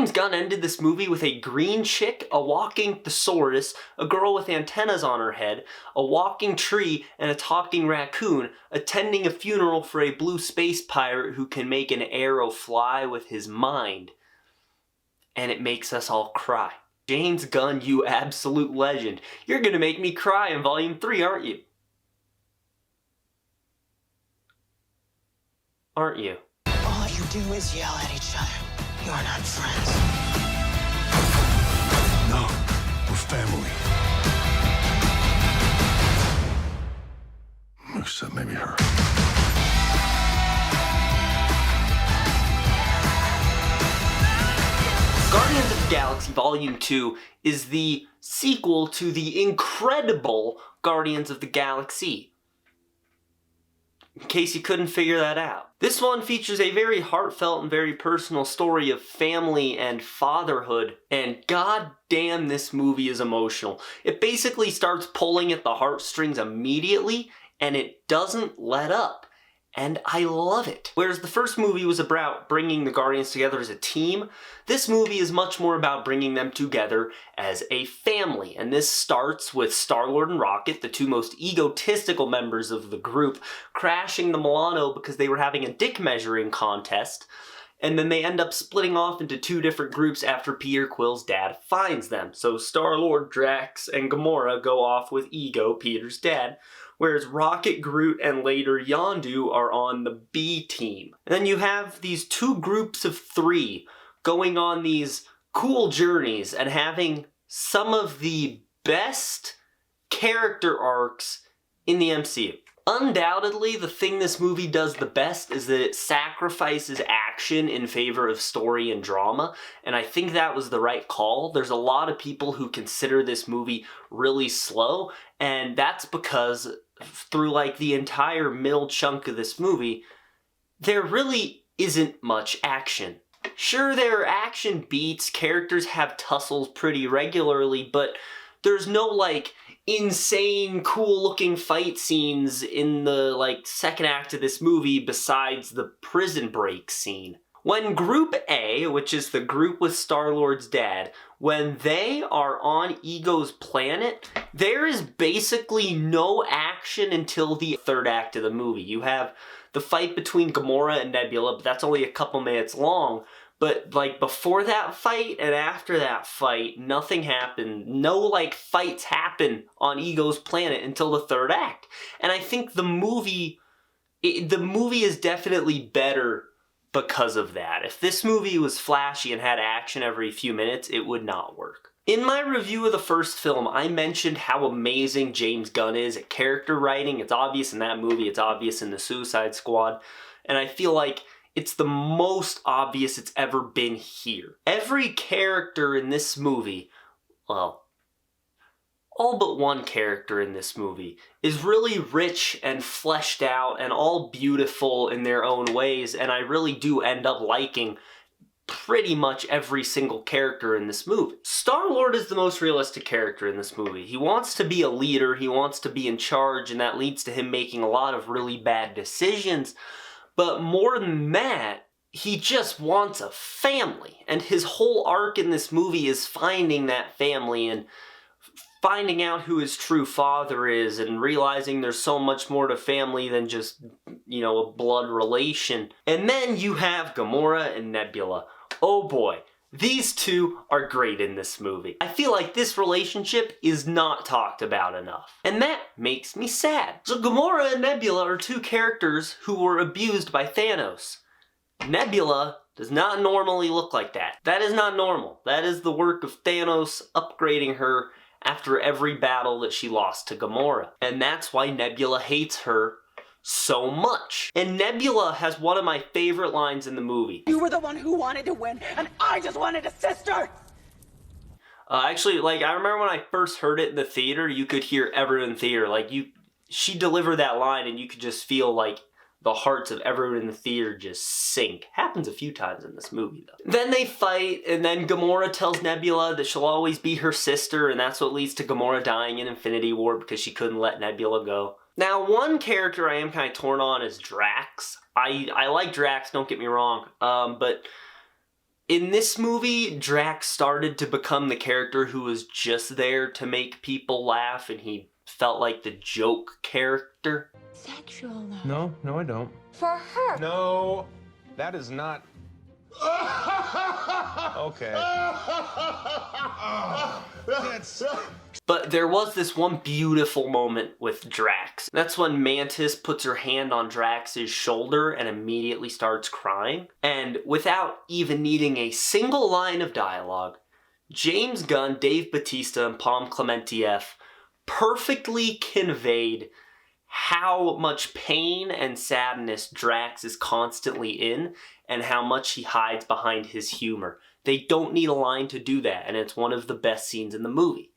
James Gunn ended this movie with a green chick, a walking thesaurus, a girl with antennas on her head, a walking tree, and a talking raccoon attending a funeral for a blue space pirate who can make an arrow fly with his mind. And it makes us all cry. James Gunn, you absolute legend. You're gonna make me cry in Volume 3, aren't you? Aren't you? All you do is yell at each other. You're not friends. No, we're family. Except maybe her. Guardians of the Galaxy Volume 2 is the sequel to the incredible Guardians of the Galaxy. In case you couldn't figure that out. This one features a very heartfelt and very personal story of family and fatherhood, and god damn, this movie is emotional. It basically starts pulling at the heartstrings immediately, and it doesn't let up. And I love it. Whereas the first movie was about bringing the Guardians together as a team, this movie is much more about bringing them together as a family. And this starts with Star-Lord and Rocket, the two most egotistical members of the group, crashing the Milano because they were having a dick measuring contest. And then they end up splitting off into two different groups after Peter Quill's dad finds them. So Star-Lord, Drax, and Gamora go off with Ego, Peter's dad, whereas Rocket, Groot, and later Yondu are on the B team. And then you have these two groups of three going on these cool journeys and having some of the best character arcs in the MCU. Undoubtedly, the thing this movie does the best is that it sacrifices action in favor of story and drama, and I think that was the right call. There's a lot of people who consider this movie really slow, and that's because through like the entire middle chunk of this movie, there really isn't much action. Sure, there are action beats, characters have tussles pretty regularly, but there's no like insane cool looking fight scenes in the like second act of this movie besides the prison break scene. When Group A, which is the group with Star-Lord's dad, when they are on Ego's planet, there is basically no action until the third act of the movie. You have the fight between Gamora and Nebula, but that's only a couple minutes long. But like before that fight and after that fight, nothing happened. No like fights happen on Ego's planet until the third act. And I think the movie is definitely better because of that. If this movie was flashy and had action every few minutes, it would not work. In my review of the first film, I mentioned how amazing James Gunn is at character writing. It's obvious in that movie, it's obvious in the Suicide Squad, and I feel like it's the most obvious it's ever been here. Every character in this movie, well, all but one character in this movie is really rich and fleshed out and all beautiful in their own ways, and I really do end up liking pretty much every single character in this movie. Star-Lord is the most realistic character in this movie. He wants to be a leader, he wants to be in charge, and that leads to him making a lot of really bad decisions. But more than that, he just wants a family. And his whole arc in this movie is finding that family and finding out who his true father is and realizing there's so much more to family than just, you know, a blood relation. And then you have Gamora and Nebula. Oh boy, these two are great in this movie. I feel like this relationship is not talked about enough. And that makes me sad. So Gamora and Nebula are two characters who were abused by Thanos. Nebula does not normally look like that. That is not normal. That is the work of Thanos upgrading her after every battle that she lost to Gamora. And that's why Nebula hates her so much. And Nebula has one of my favorite lines in the movie. You were the one who wanted to win, and I just wanted a sister! Actually, like, I remember when I first heard it in the theater, you could hear everyone in the theater. Like, she delivered that line, and you could just feel, like, the hearts of everyone in the theater just sink. Happens a few times in this movie, though. Then they fight, and then Gamora tells Nebula that she'll always be her sister, and that's what leads to Gamora dying in Infinity War because she couldn't let Nebula go. Now, one character I am kind of torn on is Drax. I like Drax, don't get me wrong, but In this movie, Drax started to become the character who was just there to make people laugh, and he felt like the joke character. Sexual love. No, I don't. For her. No, that is not. Okay. That's. But there was this one beautiful moment with Drax. That's when Mantis puts her hand on Drax's shoulder and immediately starts crying. And without even needing a single line of dialogue, James Gunn, Dave Bautista, and Pom Clementieff perfectly conveyed how much pain and sadness Drax is constantly in and how much he hides behind his humor. They don't need a line to do that, and it's one of the best scenes in the movie.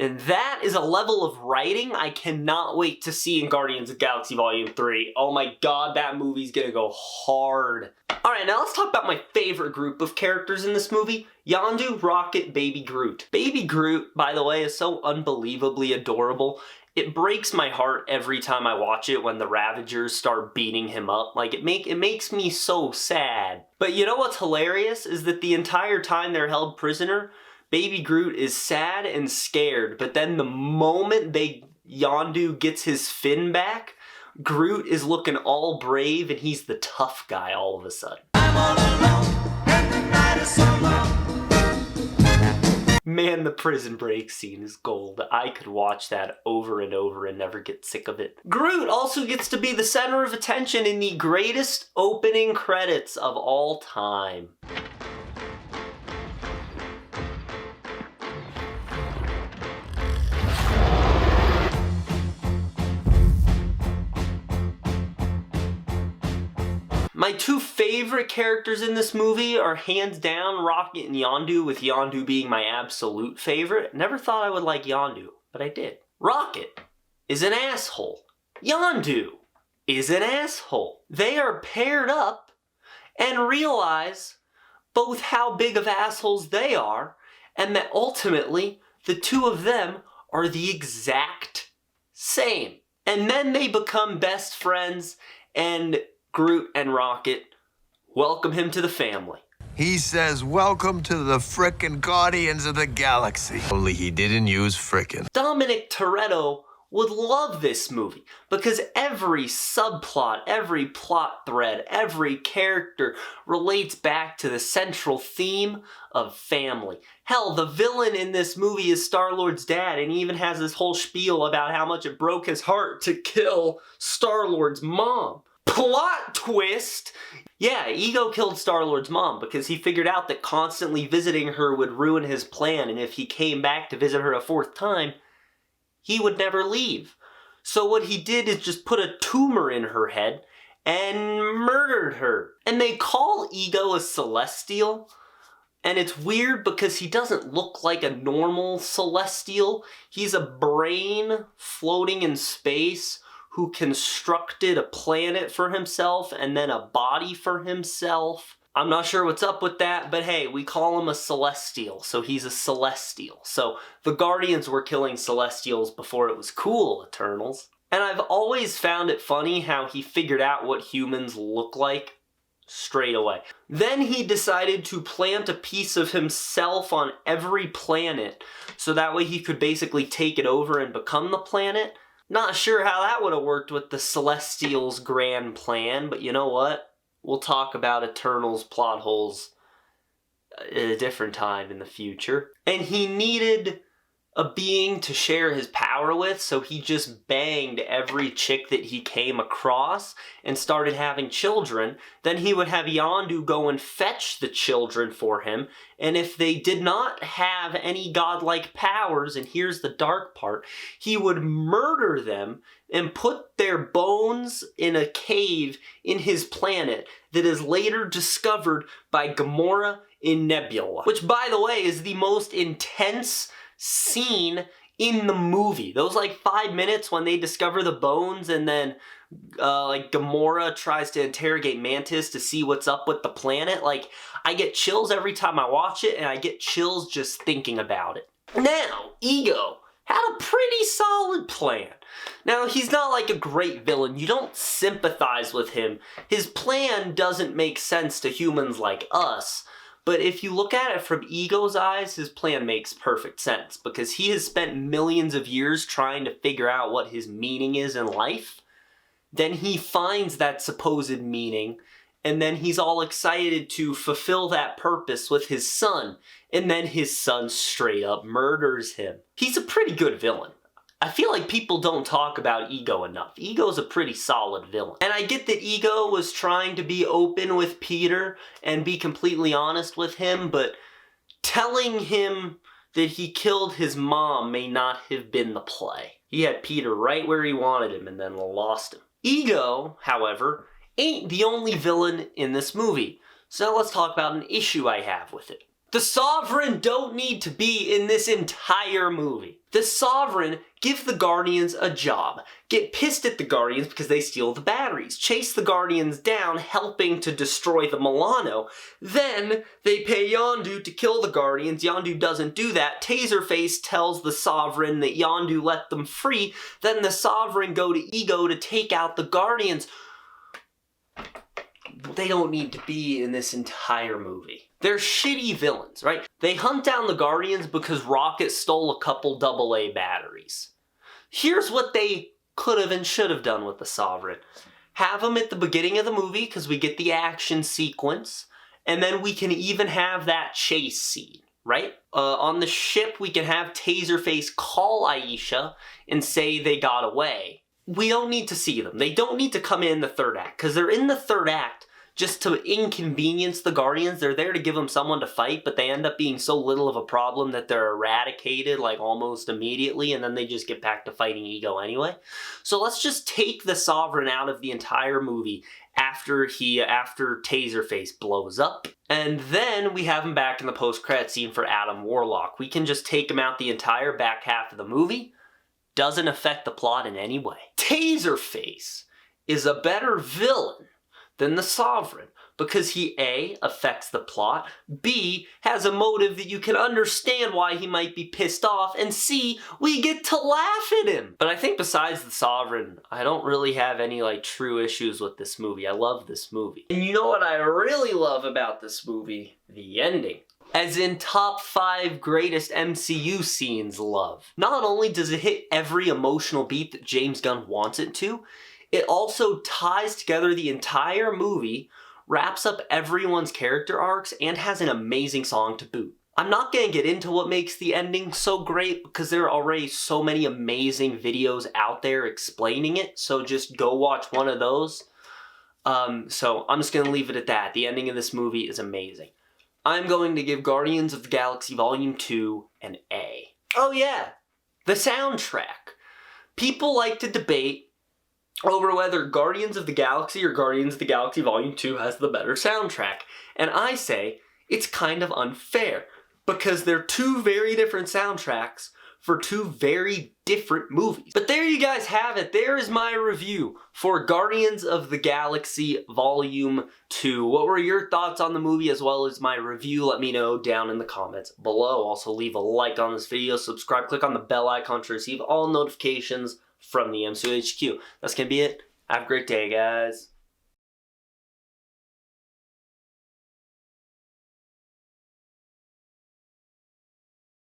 And that is a level of writing I cannot wait to see in Guardians of the Galaxy Volume 3. Oh my god, that movie's gonna go hard. Alright, now let's talk about my favorite group of characters in this movie. Yondu, Rocket, Baby Groot. Baby Groot, by the way, is so unbelievably adorable. It breaks my heart every time I watch it when the Ravagers start beating him up. Like, it makes me so sad. But you know what's hilarious is that the entire time they're held prisoner, Baby Groot is sad and scared, but then the moment Yondu gets his fin back, Groot is looking all brave and he's the tough guy all of a sudden. I'm all alone and the night is so long. Man, the prison break scene is gold. I could watch that over and over and never get sick of it. Groot also gets to be the center of attention in the greatest opening credits of all time. My two favorite characters in this movie are hands down Rocket and Yondu, with Yondu being my absolute favorite. Never thought I would like Yondu, but I did. Rocket is an asshole. Yondu is an asshole. They are paired up and realize both how big of assholes they are, and that ultimately the two of them are the exact same. And then they become best friends, and Groot and Rocket welcome him to the family. He says, welcome to the frickin' Guardians of the Galaxy. Only he didn't use frickin'. Dominic Toretto would love this movie because every subplot, every plot thread, every character relates back to the central theme of family. Hell, the villain in this movie is Star-Lord's dad, and he even has this whole spiel about how much it broke his heart to kill Star-Lord's mom. Plot twist! Yeah, Ego killed Star-Lord's mom because he figured out that constantly visiting her would ruin his plan, and if he came back to visit her a fourth time, he would never leave. So what he did is just put a tumor in her head and murdered her. And they call Ego a Celestial, and it's weird because he doesn't look like a normal Celestial. He's a brain floating in space who constructed a planet for himself and then a body for himself. I'm not sure what's up with that, but hey, we call him a Celestial, so he's a Celestial. So the Guardians were killing Celestials before it was cool, Eternals. And I've always found it funny how he figured out what humans look like straight away. Then he decided to plant a piece of himself on every planet, so that way he could basically take it over and become the planet. Not sure how that would have worked with the Celestials' grand plan, but you know what? We'll talk about Eternals plot holes at a different time in the future. And he needed a being to share his power with, so he just banged every chick that he came across and started having children. Then he would have Yondu go and fetch the children for him, and if they did not have any godlike powers, and here's the dark part, he would murder them and put their bones in a cave in his planet that is later discovered by Gamora and Nebula. Which, by the way, is the most intense scene in the movie. Those 5 minutes when they discover the bones and then Gamora tries to interrogate Mantis to see what's up with the planet. I get chills every time I watch it, and I get chills just thinking about it. Now, Ego had a pretty solid plan. Now, he's not a great villain. You don't sympathize with him. His plan doesn't make sense to humans like us. But if you look at it from Ego's eyes, his plan makes perfect sense, because he has spent millions of years trying to figure out what his meaning is in life. Then he finds that supposed meaning, and then he's all excited to fulfill that purpose with his son, and then his son straight up murders him. He's a pretty good villain. I feel like people don't talk about Ego enough. Ego's a pretty solid villain. And I get that Ego was trying to be open with Peter and be completely honest with him, but telling him that he killed his mom may not have been the play. He had Peter right where he wanted him and then lost him. Ego, however, ain't the only villain in this movie. So now let's talk about an issue I have with it. The Sovereign don't need to be in this entire movie. The Sovereign give the Guardians a job. Get pissed at the Guardians because they steal the batteries. Chase the Guardians down, helping to destroy the Milano. Then they pay Yondu to kill the Guardians. Yondu doesn't do that. Taserface tells the Sovereign that Yondu let them free. Then the Sovereign go to Ego to take out the Guardians. They don't need to be in this entire movie. They're shitty villains, right? They hunt down the Guardians because Rocket stole a couple AA batteries. Here's what they could have and should have done with the Sovereign. Have them at the beginning of the movie because we get the action sequence, and then we can even have that chase scene, right? On the ship, we can have Taserface call Aisha and say they got away. We don't need to see them. They don't need to come in the third act, because they're in the third act just to inconvenience the Guardians. They're there to give them someone to fight, but they end up being so little of a problem that they're eradicated like almost immediately, and then they just get back to fighting Ego anyway. So let's just take the Sovereign out of the entire movie after Taserface blows up, and then we have him back in the post-credit scene for Adam Warlock. We can just take him out the entire back half of the movie. Doesn't affect the plot in any way. Taserface is a better villain than the Sovereign because he A, affects the plot, B, has a motive that you can understand why he might be pissed off, and C, we get to laugh at him. But I think besides the Sovereign, I don't really have any true issues with this movie. I love this movie. And you know what I really love about this movie? The ending. As in top 5 greatest MCU scenes love. Not only does it hit every emotional beat that James Gunn wants it to, it also ties together the entire movie, wraps up everyone's character arcs, and has an amazing song to boot. I'm not going to get into what makes the ending so great because there are already so many amazing videos out there explaining it, so just go watch one of those. So I'm just going to leave it at that. The ending of this movie is amazing. I'm going to give Guardians of the Galaxy Vol. 2 an A. Oh yeah, the soundtrack. People like to debate over whether Guardians of the Galaxy or Guardians of the Galaxy Vol. 2 has the better soundtrack. And I say it's kind of unfair because they're two very different soundtracks for two very different movies. But there you guys have it. There is my review for Guardians of the Galaxy Vol. 2. What were your thoughts on the movie as well as my review? Let me know down in the comments below. Also leave a like on this video, subscribe, click on the bell icon to receive all notifications from the MCU HQ. That's gonna be it. Have a great day, guys.